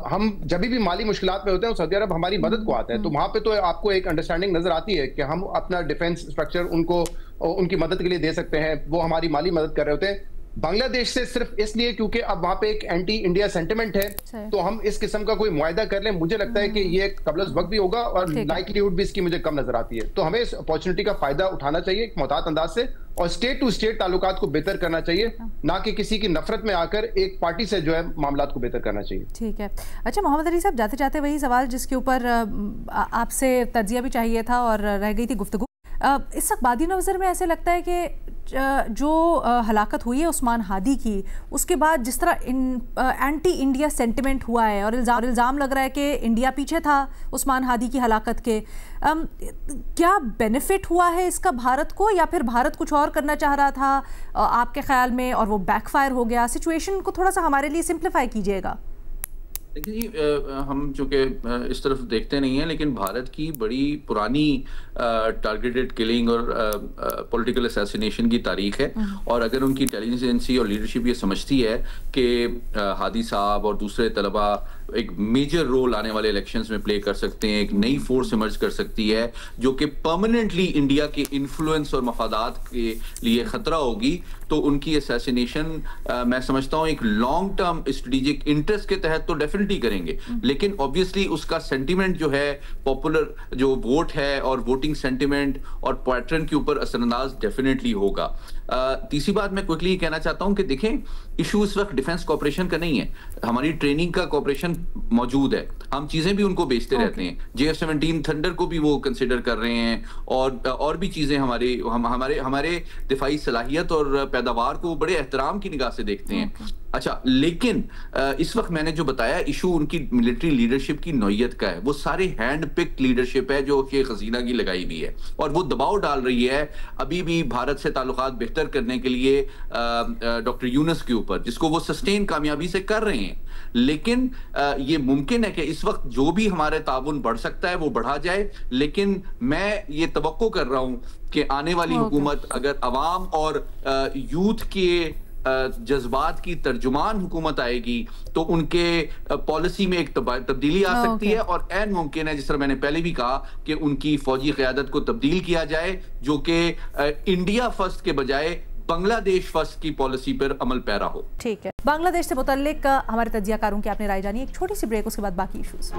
हम जब भी माली मुश्किलात में होते हैं सऊदी अरब हमारी मदद को आता है, तो वहां पे तो आपको एक अंडरस्टैंडिंग नजर आती है कि हम अपना डिफेंस स्ट्रक्चर उनको उनकी मदद के लिए दे सकते हैं, वो हमारी माली मदद कर रहे होते हैं। बांग्लादेश से सिर्फ इसलिए क्योंकि अब वहां पे एक एंटी इंडिया सेंटिमेंट है, तो हम इस किस्म का कोई मुआहदा कर लें, मुझे लगता है कि ये कबल वक्त भी होगा और लाइकलीहुड भी इसकी मुझे कम नजर आती है। तो हमें इस अपॉर्चुनिटी का फायदा उठाना चाहिए मोहतात अंदाज से, और स्टेट टू स्टेट ताल्लुकात को बेहतर करना चाहिए, ना कि किसी की नफरत में आकर एक पार्टी से जो है मामलात को बेहतर करना चाहिए। ठीक है। अच्छा मोहम्मद अली साहब, जाते जाते वही सवाल जिसके ऊपर आपसे तज्जिया भी चाहिए था और रह गई थी गुफ्तगू, इस वक्त बादी नज़र में ऐसे लगता है कि जो हलाकत हुई है उस्मान हादी की, उसके बाद जिस तरह एंटी इंडिया सेंटिमेंट हुआ है और इल्ज़ाम लग रहा है कि इंडिया पीछे था उस्मान हादी की हलाकत के, क्या बेनिफिट हुआ है इसका भारत को, या फिर भारत कुछ और करना चाह रहा था आपके ख्याल में और वो बैकफायर हो गया? सिचुएशन को थोड़ा सा हमारे लिए सिंप्लीफाई कीजिएगा। देखिए जी, हम चूँकि इस तरफ देखते नहीं हैं, लेकिन भारत की बड़ी पुरानी टारगेटेड किलिंग और पॉलिटिकल असैसिनेशन की तारीख है, और अगर उनकी इंटेलिजेंस एजेंसी और लीडरशिप ये समझती है कि हादी साहब और दूसरे तलबा एक मेजर रोल आने वाले इलेक्शंस में प्ले कर सकते हैं, एक नई फोर्स इमर्ज कर सकती है जो कि परमानेंटली इंडिया के इन्फ्लुएंस और मफादात के लिए खतरा होगी, तो उनकी असैसिनेशन मैं समझता हूँ एक लॉन्ग टर्म स्ट्रेटेजिक इंटरेस्ट के तहत तो डेफिनेटली करेंगे, लेकिन ऑब्वियसली उसका सेंटिमेंट जो है, पॉपुलर जो वोट है और वोटिंग सेंटिमेंट और पैटर्न के ऊपर असरअंदाज डेफिनेटली होगा। तीसरी बात मैं क्विकली कहना चाहता हूं कि देखें, इशू इस वक्त डिफेंस कॉपरेशन का नहीं है, हमारी ट्रेनिंग का कॉपरेशन मौजूद है, हम चीजें भी उनको बेचते रहते हैं, JF-17 थंडर को भी वो कंसिडर कर रहे हैं, और भी चीजें हमारे दिफाई सलाहियत और पैदावार को बड़े एहतराम की निगाह से देखते हैं। अच्छा, लेकिन इस वक्त मैंने जो बताया इशू उनकी मिलिट्री लीडरशिप की नौयत का है, वो सारे हैंड पिक्ड लीडरशिप है जो शेख हसीना की लगाई हुई है, और वो दबाव डाल रही है अभी भी भारत से ताल्लुकात बेहतर करने के लिए डॉक्टर यूनुस के ऊपर, जिसको वो सस्टेन कामयाबी से कर रहे हैं। लेकिन ये मुमकिन है कि इस वक्त जो भी हमारे ताउन बढ़ सकता है वो बढ़ा जाए, लेकिन मैं ये तवक्को कर रहा हूं कि आने वाली हुकूमत अगर अवाम और यूथ के जज्बात की तर्जुमान हुकूमत आएगी तो उनके पॉलिसी में एक तब्दीली आ सकती है, और ऐन मुमकिन है, जिस तरह मैंने पहले भी कहा, कि उनकी फौजी क़यादत को तब्दील किया जाए जो कि इंडिया फर्स्ट के बजाय बांग्लादेश फर्स्ट की पॉलिसी पर अमल पैरा हो। ठीक है, बांग्लादेश से मुतल्लिक हमारे तज्जियाकारों की आपने राय जानी। एक छोटी सी ब्रेक, उसके बाद बाकी इश्यूज।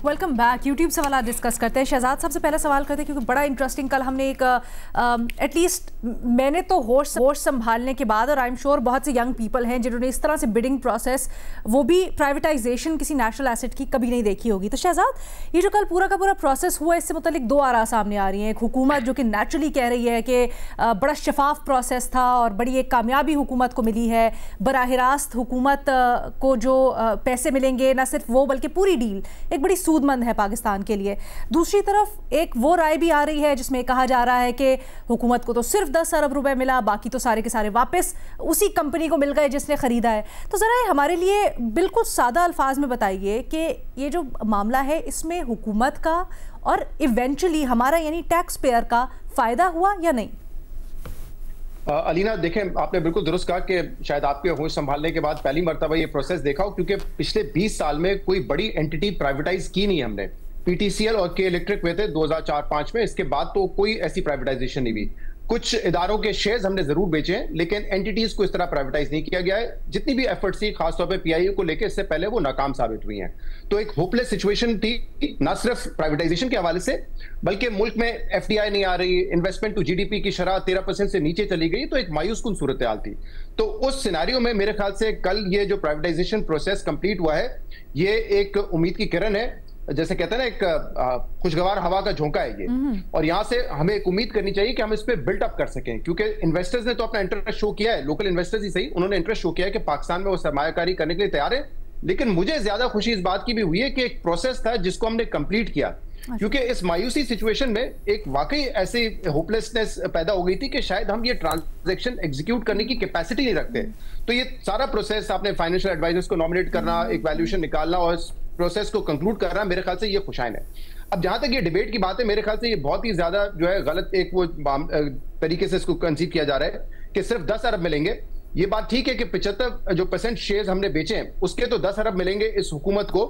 Welcome back. यूट्यूब सवाल डिस्कस करते हैं। शहजाद साहब से पहला सवाल करते हैं क्योंकि बड़ा इंटरेस्टिंग, कल हमने एक एटलीस्ट मैंने तो होश संभालने के बाद, और आई एम श्योर बहुत से यंग पीपल हैं जिन्होंने इस तरह से बिडिंग प्रोसेस, वो भी प्राइवेटाइजेशन किसी नेशनल एसेट की, कभी नहीं देखी होगी। तो शहजाद, ये जो कल पूरा का पूरा प्रोसेस हुआ, इससे मुतालिक दो आरा सामने आ रही हैं। एक हुकूमत जो कि नेचुरली कह रही है कि बड़ा शफाफ प्रोसेस था और बड़ी एक कामयाबी हुकूमत को मिली है, बराह रास्त हुकूमत को जो पैसे मिलेंगे, ना सिर्फ वो बल्कि पूरी डील एक बड़ी सूदमंद है पाकिस्तान के लिए। दूसरी तरफ एक वो राय भी आ रही है जिसमें कहा जा रहा है कि हुकूमत को तो सिर्फ 10 अरब रुपए मिला, बाकी तो सारे के सारे वापस उसी कंपनी को मिल गए जिसने खरीदा है। तो ज़रा हमारे लिए बिल्कुल सादा अल्फाज में बताइए कि ये जो मामला है इसमें हुकूमत का और इवेंचुअली हमारा यानी टैक्स पेयर का फ़ायदा हुआ या नहीं? अलीना, देखें, आपने बिल्कुल दुरुस्त कहा कि शायद आपके होश संभालने के बाद पहली मर्तबा ये प्रोसेस देखा हो, क्योंकि पिछले 20 साल में कोई बड़ी एंटिटी प्राइवेटाइज की नहीं हमने। पीटीसीएल और के इलेक्ट्रिक हुए थे 2004-5 में, इसके बाद तो कोई ऐसी प्राइवेटाइजेशन नहीं हुई। कुछ इदारों के शेयर्स हमने जरूर बेचे हैं, लेकिन एंटिटीज को इस तरह प्राइवेटाइज नहीं किया गया है। जितनी भी एफर्ट्स थी खासतौर पे पीआईए को लेकर, इससे पहले वो नाकाम साबित हुई हैं। तो एक होपलेस सिचुएशन थी, ना सिर्फ प्राइवेटाइजेशन के हवाले से, बल्कि मुल्क में एफडीआई नहीं आ रही, इन्वेस्टमेंट टू जीडीपी की शरह 13% से नीचे चली गई, तो एक मायूस कुन सूरत हाल थी। तो उस सिनारियो में मेरे ख्याल से कल ये जो प्राइवेटाइजेशन प्रोसेस कंप्लीट हुआ है, ये एक उम्मीद की किरण है। जैसे कहते हैं ना, एक खुशगवार हवा का झोंका है ये, और यहां से हमें एक उम्मीद करनी चाहिए कि हम इस पे बिल्ट अप कर सकें, क्योंकि इन्वेस्टर्स ने तो अपना इंटरेस्ट शो किया है, लोकल इन्वेस्टर्स ही सही, उन्होंने इंटरेस्ट शो किया है कि पाकिस्तान में वो सरमायाकारी करने के लिए तैयार है। लेकिन मुझे ज्यादा खुशी इस बात की भी हुई है कि एक प्रोसेस था जिसको हमने कंप्लीट किया, क्योंकि इस मायूसी सिचुएशन में एक वाकई ऐसी होपलेसनेस पैदा हो गई थी कि शायद हम ये ट्रांजैक्शन एग्जीक्यूट करने की कैपेसिटी नहीं रखते। तो ये सारा प्रोसेस, आपने फाइनेंशियल एडवाइजर्स को नॉमिनेट करना, एक वैल्यूएशन निकालना और प्रोसेस को कंक्लूड करना, मेरे ख्याल से ये खुशाइन है। अब जहां तक ये डिबेट की बात है, मेरे ख्याल से ये बहुत ही ज्यादा जो है गलत एक वो तरीके से इसको कंसीव किया जा रहा है कि सिर्फ 10 अरब मिलेंगे। ये बात ठीक है कि 75% शेयर्स हमने बेचे हैं, उसके तो 10 अरब मिलेंगे इस हुकूमत को,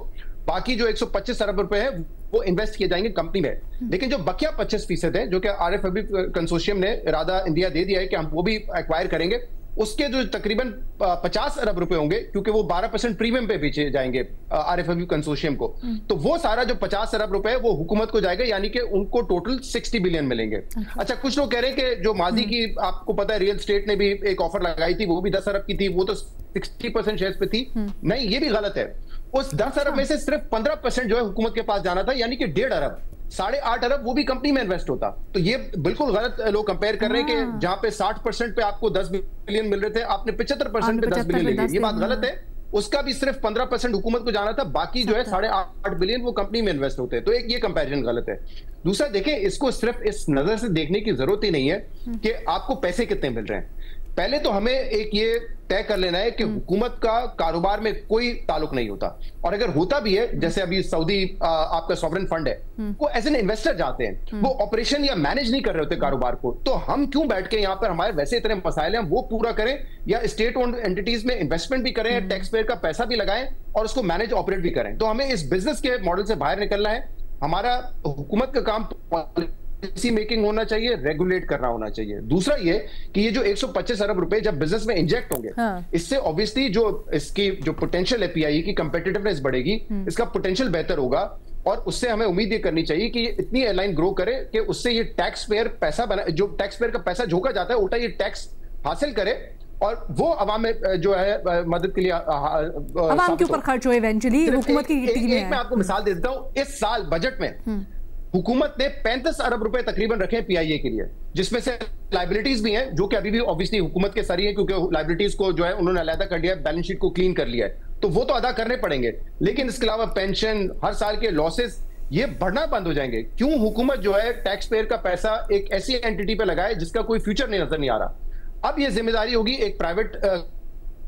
बाकी जो 125 अरब रुपए है वो इन्वेस्ट किए जाएंगे कंपनी में। लेकिन जो बकिया 25% है, जो कि आरएफएबी कंसोर्शियम ने इरादा इंडिया दे दिया है कि हम वो भी एक्वायर करेंगे, उसके जो तकरीबन 50 अरब रुपए होंगे, क्योंकि वो 12% प्रीमियम पे बेचे जाएंगे आरएफएबी कंसोर्शियम को, तो वो सारा जो 50 अरब रुपए है वो हुकूमत को जाएगा, यानी कि उनको टोटल 60 बिलियन मिलेंगे। अच्छा, कुछ लोग कह रहे हैं कि जो माजी की, आपको पता है रियल स्टेट ने भी एक ऑफर लगाई थी, वो भी 10 अरब की थी, वो तो 60% शेयर्स पे थी। नहीं, ये भी गलत है। उस 10 अरब में से सिर्फ 15% जो है हुकूमत के पास जाना था, यानी कि 1.5 अरब, 8.5 अरब वो भी कंपनी में इन्वेस्ट होता। तो ये बिल्कुल गलत लोग कंपेयर कर रहे हैं कि जहां पे 60% पे आपको 10 बिलियन मिल रहे थे, आपने 75% पे 10 बिलियन ले लिए। ये बात गलत है। उसका भी सिर्फ 15% हुकूमत को जाना था, बाकी जो है 8.5 बिलियन वो कंपनी में इन्वेस्ट होते हैं। तो एक ये कंपैरिजन गलत है। दूसरा, देखें, इसको सिर्फ इस नजर से देखने की जरूरत ही नहीं है कि आपको पैसे कितने मिल रहे हैं। पहले तो हमें एक ये तय कर लेना है कि हुकूमत का कारोबार में कोई ताल्लुक नहीं होता, और अगर होता भी है, जैसे अभी सऊदी आपका सॉवरेन फंड है, वो एज एन इन्वेस्टर जाते हैं, वो ऑपरेशन या मैनेज नहीं कर रहे होते कारोबार को। तो हम क्यों बैठ के यहाँ पर, हमारे वैसे इतने मसाइल हैं, वो पूरा करें, या स्टेट ओन्ड एंटिटीज में इन्वेस्टमेंट भी करें, टैक्स पेयर का पैसा भी लगाएं और उसको मैनेज ऑपरेट भी करें। तो हमें इस बिजनेस के मॉडल से बाहर निकलना है। हमारा हुकूमत का काम पॉलिसी मेकिंग होना चाहिए, रेगुलेट करना होना चाहिए। दूसरा ये कि ये जो 125 अरब रुपए जब बिजनेस में इंजेक्ट होंगे, इससे ऑब्वियसली जो इसकी जो पोटेंशियल है पीआईए की, कंपेटिटिवनेस बढ़ेगी, इसका पोटेंशियल बेहतर होगा, और उससे हमें उम्मीद ये करनी चाहिए कि इतनी एयरलाइन ग्रो करे कि उससे ये टैक्स पेयर पैसा बना, जो टैक्स पेयर का पैसा झोंका जाता है, उल्टा ये टैक्स हासिल करे और वो अवाम में जो है मदद के लिए अवाम के ऊपर खर्च हो इवेंचुअली हुकूमत की टीम में। मैं आपको मिसाल दे देता हूं, इस साल बजट में हुकूमत ने 35 अरब रुपए तकरीबन रखे हैं पीआईए के लिए, जिसमें से लाइबिलिटीज भी हैं जो कि अभी भी ऑब्वियसली हुकूमत के सरी है, क्योंकि लाइबिलिटीज को जो है उन्होंने अलग कर लिया है, बैलेंस शीट को क्लीन कर लिया है, तो वो तो अदा करने पड़ेंगे। लेकिन इसके अलावा पेंशन, हर साल के लॉसेस, ये बढ़ना बंद हो जाएंगे। क्यों हुकूमत जो है टैक्स पेयर का पैसा एक ऐसी एंटिटी पे लगाए जिसका कोई फ्यूचर नहीं नजर नहीं आ रहा। अब ये जिम्मेदारी होगी एक प्राइवेट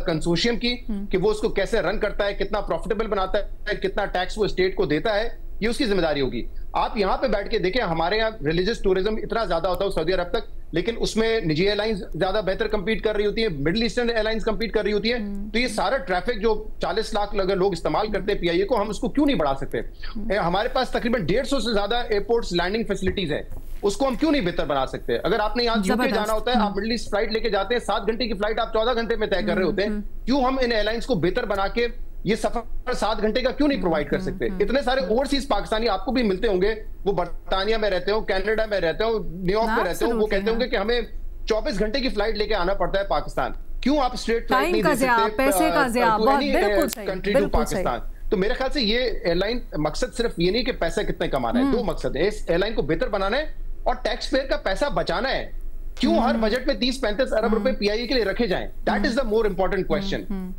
कंसोर्शियम की कि वो उसको कैसे रन करता है, कितना प्रॉफिटेबल बनाता है, कितना टैक्स वो स्टेट को देता है, ये उसकी जिम्मेदारी होगी। आप यहां पे बैठ के देखें, हमारे यहाँ रिलीजियस टूरिज्म इतना ज्यादा होता है सऊदी अरब तक, लेकिन उसमें निजी एयरलाइंस ज्यादा बेहतर कंपीट कर रही होती है, मिडिल ईस्टर्न एयरलाइंस कंपीट कर रही होती है। तो ये सारा ट्रैफिक जो 40 लाख अगर लोग इस्तेमाल करते हैं पीआईए को, हम उसको क्यों नहीं बढ़ा सकते? हमारे पास तकरीबन 150 से ज्यादा एयरपोर्ट्स लैंडिंग फैसिलिटीज है, उसको हम क्यों नहीं बेहतर बना सकते? अगर आपने यहाँ यूके जाना होता है, आप मिडिल ईस्ट फ्लाइट लेके जाते हैं, 7 घंटे की फ्लाइट आप 14 घंटे में तय कर रहे होते हैं, क्यों हम इन एयरलाइंस को बेहतर बना के ये सफर 7 घंटे का क्यों नहीं प्रोवाइड कर सकते? इतने सारे ओवरसीज पाकिस्तानी आपको भी मिलते होंगे, वो बर्तानिया में रहते हो, कनाडा में रहते हो, न्यूयॉर्क में रहते हो, वो कहते होंगे कि हमें 24 घंटे की फ्लाइट लेके आना पड़ता है पाकिस्तान। क्यों आप स्ट्रेट फ्लाइट नहीं दे सकते पैसे का ज़िया, कंट्री टू पाकिस्तान? तो मेरे ख्याल से ये एयरलाइन मकसद सिर्फ ये नहीं कि पैसा कितने कमाना है, 2 मकसद है। इस एयरलाइन को बेहतर बनाना है और टैक्स पेयर का पैसा बचाना है। क्यों हर बजट में 30-35 अरब रुपए पीआईए के लिए रखे जाएं? That is the more important question.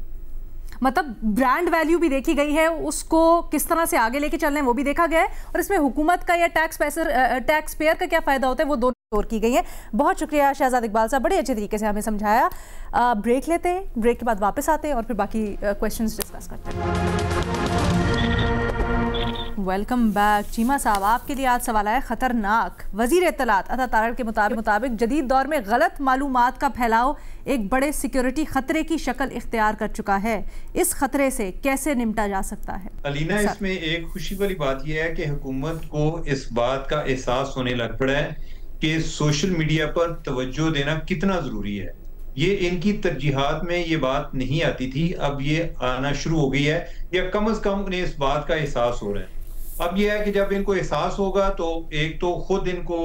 मतलब ब्रांड वैल्यू भी देखी गई है, उसको किस तरह से आगे लेके चलना है वो भी देखा गया है, और इसमें हुकूमत का या टैक्स पेयर का क्या फायदा होता है वो दोनों की गई है। बहुत शुक्रिया शहजाद इकबाल साहब, बड़े अच्छे तरीके से हमें समझाया। ब्रेक लेते हैं, ब्रेक के बाद वापस आते हैं और फिर बाकी क्वेश्चंस डिस्कस करते हैं। Welcome back. चीमा साहब, आपके लिए आज सवाल है खतरनाक। वजीर इत्तलात अता तारड़ के मुताबिक जदीद दौर में गलत मालूमात का फैलाव एक बड़े सिक्योरिटी खतरे की शक्ल इख्तियार कर चुका है। इस खतरे से कैसे निपटा जा सकता है? अलीना, इसमें एक खुशी वाली बात यह है कि हुकूमत को इस बात का एहसास होने लग पड़ा है कि सोशल मीडिया पर तवज्जो देना कितना जरूरी है। ये इनकी तरजीहात में ये बात नहीं आती थी, अब ये आना शुरू हो गई है, या कम से कम उन्हें इस बात का एहसास हो रहा है। अब यह है कि जब इनको एहसास होगा तो एक तो खुद इनको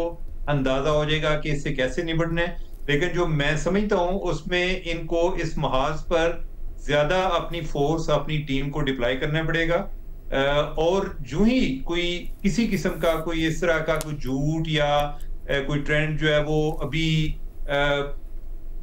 अंदाजा हो जाएगा कि इससे कैसे निपटना है, लेकिन जो मैं समझता हूँ उसमें इनको इस महाज पर ज्यादा अपनी फोर्स, अपनी टीम को डिप्लॉय करना पड़ेगा। और जो ही कोई किसी किस्म का कोई इस तरह का कोई झूठ या कोई ट्रेंड जो है वो अभी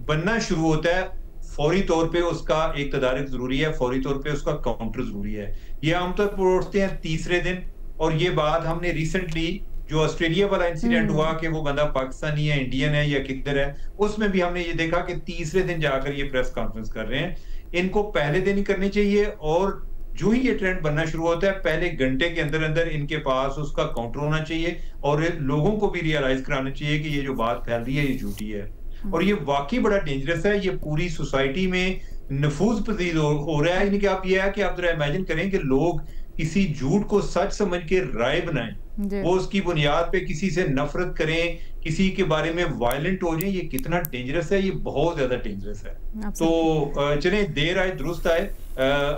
बनना शुरू होता है, फौरी तौर पे उसका एक तदारुक जरूरी है, फौरी तौर पे उसका काउंटर जरूरी है। ये आमतौर पर उठते हैं तीसरे दिन, और ये बात हमने रिसेंटली जो ऑस्ट्रेलिया वाला इंसिडेंट हुआ कि वो बंदा पाकिस्तानी है, इंडियन है या किधर है, उसमें भी हमने ये देखा कि तीसरे दिन जाकर ये प्रेस कॉन्फ्रेंस कर रहे हैं। इनको पहले दिन ही करनी चाहिए, और जो ही ये ट्रेंड बनना शुरू होता है पहले घंटे के अंदर अंदर इनके पास उसका काउंटर होना चाहिए, और लोगों को भी रियलाइज कराना चाहिए कि ये जो बात फैल रही है ये झूठी है, और ये वाकई बड़ा डेंजरस है। ये पूरी सोसाइटी में नफूज पजीर हो रहा है। यानी कि आप ये है कि आप जरा इमेजिन करें कि लोग किसी झूठ को सच समझ के राय बनाएं, वो उसकी बुनियाद पे किसी से नफरत करें, किसी के बारे में वायलेंट हो जाए, ये कितना डेंजरस है, ये बहुत ज्यादा डेंजरस है। तो चले देर आए दुरुस्त आए।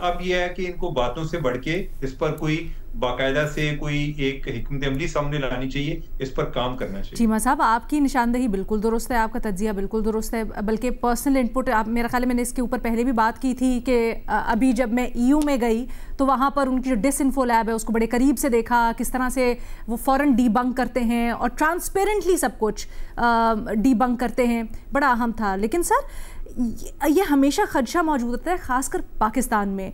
अब यह है कि इनको बातों से बढ़ के इस पर कोई बाकायदा से कोई एक हिकमत अमली सामने लानी चाहिए, इस पर काम करना चाहिए। चीमा साहब, आपकी निशानदेही बिल्कुल दुरुस्त है, आपका तज्जिया बिल्कुल दुरुस्त है, बल्कि पर्सनल इनपुट आप, मेरा ख्याल है मैंने इसके ऊपर पहले भी बात की थी कि अभी जब मैं EU में गई तो वहाँ पर उनकी जो डिसइंफो लैब है उसको बड़े करीब से देखा, किस तरह से वो फ़ौरन डीबंक करते हैं और ट्रांसपेरेंटली सब कुछ डीबंक करते हैं, बड़ा अहम था। लेकिन सर ये हमेशा खदशा मौजूद होता है ख़ासकर पाकिस्तान में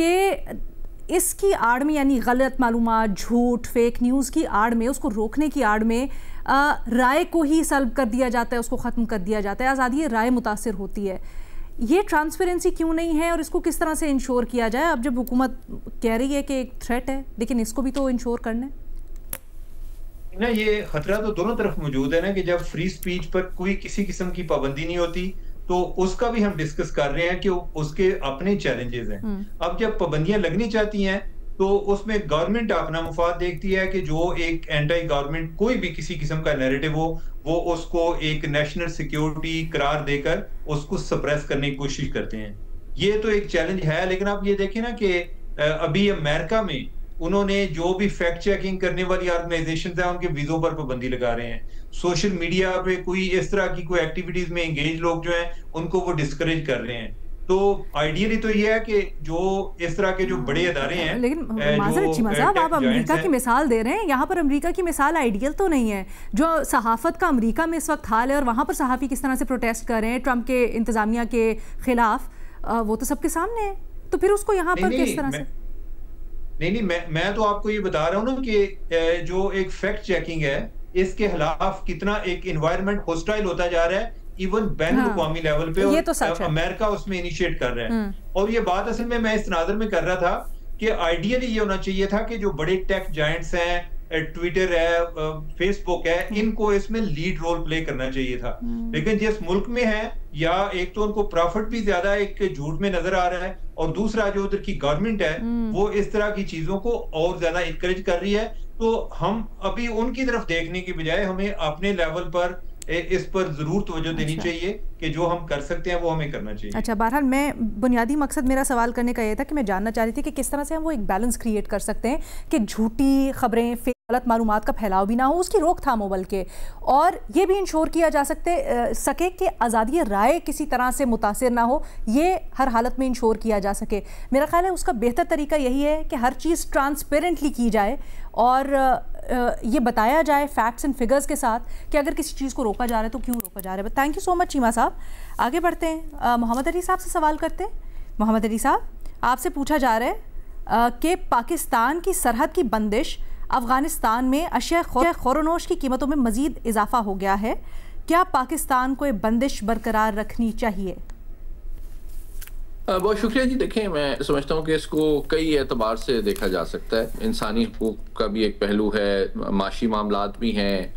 कि इसकी आड़ में, यानी गलत मालूमात, झूठ, फेक न्यूज़ की आड़ में, उसको रोकने की आड़ में राय को ही सल्ब कर दिया जाता है, उसको ख़त्म कर दिया जाता है, आज़ादी राय मुतासिर होती है। ये ट्रांसपेरेंसी क्यों नहीं है और इसको किस तरह से इंश्योर किया जाए? अब जब हुकूमत कह रही है कि एक थ्रेट है, लेकिन इसको भी तो इंश्योर करना है ना। ये खतरा तो दोनों तरफ मौजूद है ना, कि जब फ्री स्पीच पर कोई किसी किस्म की पाबंदी नहीं होती तो उसका भी हम डिस्कस कर रहे हैं कि उसके अपने चैलेंजेस हैं। अब जब पाबंदियां लगनी चाहती हैं तो उसमें गवर्नमेंट अपना मुफाद देखती है कि जो एक एंटी गवर्नमेंट कोई भी किसी किस्म का नैरेटिव हो वो उसको एक नेशनल सिक्योरिटी करार देकर उसको सप्रेस करने की कोशिश करते हैं। ये तो एक चैलेंज है। लेकिन आप ये देखें ना कि अभी अमेरिका में उन्होंने जो भी फैक्ट चेकिंग करने वाली ऑर्गेनाइजेशन है उनके वीजों पर पाबंदी लगा रहे हैं। सोशल मीडिया पे कोई इस तरह की कोई एक्टिविटीज में एंगेज लोग जो हैं उनको वो डिस्करेज कर रहे हैं। तो आइडियली तो ये है कि जो इस तरह के जो बड़े अदारे हैं, लेकिन माज़रत चीमा साहब, आप अमेरिका की मिसाल दे रहे हैं, यहाँ पर अमेरिका की मिसाल आइडियल तो नहीं है। जो सहाफ़त का अमेरिका में इस वक्त हाल है और वहाँ पर सहाफ़ी किस तरह से प्रोटेस्ट कर रहे हैं ट्रंप के इंतज़ामिया के खिलाफ, वो तो सबके सामने है। तो फिर उसको यहाँ पर किस तरह से? नहीं, मैं तो आपको ये बता रहा हूँ ना कि जो एक फैक्ट चेकिंग है इसके खिलाफ कितना एक एनवायरनमेंट होस्टाइल होता जा रहा है, इवन बैन अवी लेवल पे, ये तो अमेरिका उसमें इनिशिएट कर रहा है। और ये बात असल में मैं इस तनाज़ुर में कर रहा था कि आइडियली ये होना चाहिए था कि जो बड़े टेक जायंट्स हैं, ट्विटर है, फेसबुक है, इनको इसमें लीड रोल प्ले करना चाहिए था। लेकिन जिस मुल्क में है, या एक तो उनको प्रॉफिट भी ज्यादा एक झूठ में नजर आ रहा है, और दूसरा जो उधर की गवर्नमेंट है वो इस तरह की चीजों को और ज्यादा इंकरेज कर रही है। तो हम अभी उनकी तरफ देखने की बजाय हमें अपने लेवल पर इस पर जरूर तवज्जो देनी चाहिए कि जो हम कर सकते हैं वो हमें करना चाहिए। अच्छा, बहरहाल मैं बुनियादी मकसद मेरा सवाल करने का ये था कि मैं जानना चाह रही थी कि किस तरह से हम वो एक बैलेंस क्रिएट कर सकते हैं कि झूठी खबरें, गलत मालूमात का फैलाव भी ना हो, उसकी रोकथाम हो बल्कि, और ये भी इंश्योर किया जा सके कि आज़ादी राय किसी तरह से मुतासिर ना हो, ये हर हालत में इंश्योर किया जा सके। मेरा ख्याल है उसका बेहतर तरीका यही है कि हर चीज़ ट्रांसपेरेंटली की जाए और ये बताया जाए फैक्ट्स एंड फिगर्स के साथ कि अगर किसी चीज़ को रोका जा रहा है तो क्यों रोका जा रहा है। Thank you so much Cheema साहब। आगे बढ़ते हैं, मोहम्मद अली साहब से सवाल करते हैं। मोहम्मद अली साहब, आपसे पूछा जा रहा है कि पाकिस्तान की सरहद की बंदिश अफ़गानिस्तान में अशिया ख़ोरनोश की कीमतों में मज़ीद इजाफा हो गया है, क्या पाकिस्तान को ये बंदिश बरकरार रखनी चाहिए? बहुत शुक्रिया जी। देखें, मैं समझता हूँ कि इसको कई एतबार से देखा जा सकता है। इंसानी हकूक़ का भी एक पहलू है, माशी मामलात भी हैं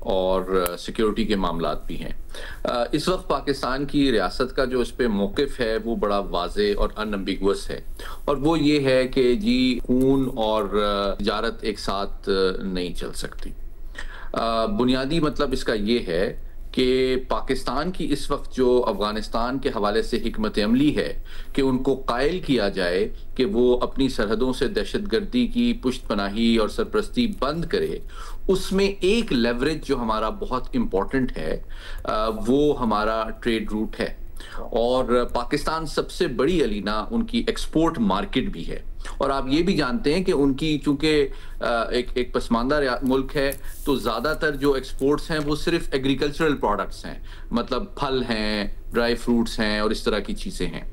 और सिक्योरिटी के मामलात भी हैं। इस वक्त पाकिस्तान की रियासत का जो इस पे मौक़िफ़ है वो बड़ा वाज़े और अनएम्बिगुअस है, और वो ये है कि जी खून और तिजारत एक साथ नहीं चल सकती। बुनियादी मतलब इसका ये है कि पाकिस्तान की इस वक्त जो अफ़गानिस्तान के हवाले से हिकमत अमली है कि उनको कायल किया जाए कि वो अपनी सरहदों से दहशतगर्दी की पुश्तपनाही और सरपरस्ती बंद करे, उसमें एक लेवरेज जो हमारा बहुत इम्पोर्टेंट है वो हमारा ट्रेड रूट है। और पाकिस्तान सबसे बड़ी अलीना उनकी एक्सपोर्ट मार्केट भी है। और आप ये भी जानते हैं कि उनकी चूंकि एक पसमानदा मुल्क है, तो ज़्यादातर जो एक्सपोर्ट्स हैं वो सिर्फ एग्रीकल्चरल प्रोडक्ट्स हैं, मतलब फल हैं, ड्राई फ्रूट्स हैं और इस तरह की चीज़ें हैं।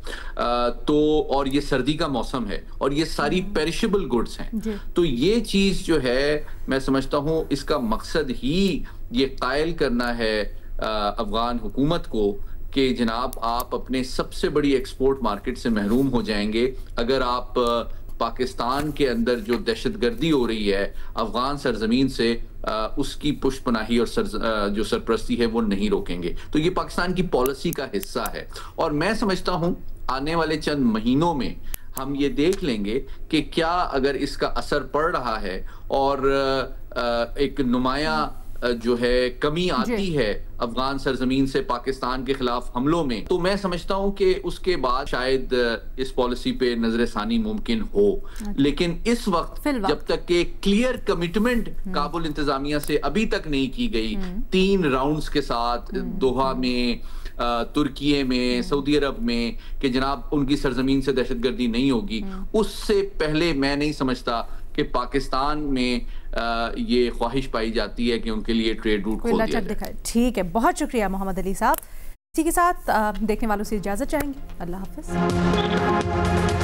तो और ये सर्दी का मौसम है और ये सारी पेरिशेबल गुड्स हैं। तो ये चीज़ जो है, मैं समझता हूँ इसका मकसद ही ये कायल करना है अफगान हुकूमत को कि जनाब आप अपने सबसे बड़ी एक्सपोर्ट मार्केट से महरूम हो जाएंगे अगर आप पाकिस्तान के अंदर जो दहशतगर्दी हो रही है अफगान सरजमीन से उसकी पुष्पनाही और जो सरपरस्ती है वो नहीं रोकेंगे। तो ये पाकिस्तान की पॉलिसी का हिस्सा है, और मैं समझता हूँ आने वाले चंद महीनों में हम ये देख लेंगे कि क्या अगर इसका असर पड़ रहा है और एक नुमाया जो है कमी आती है अफगान सरजमीन से पाकिस्तान के खिलाफ हमलों में, तो मैं समझता हूं कि उसके बाद शायद इस पॉलिसी पे नजरसानी मुमकिन हो। लेकिन इस वक्त जब तक के क्लियर कमिटमेंट काबुल इंतजामिया से अभी तक नहीं की गई, 3 राउंड्स के साथ दोहा में, तुर्की में, सऊदी अरब में, कि जनाब उनकी सरजमीन से दहशतगर्दी नहीं होगी, उससे पहले मैं नहीं समझता कि पाकिस्तान में ये ख्वाहिश पाई जाती है कि उनके लिए ट्रेड रूट खोल दिया जाए। ठीक है, बहुत शुक्रिया मोहम्मद अली साहब। इसी के साथ देखने वालों से इजाजत चाहेंगे। अल्लाह हाफिज।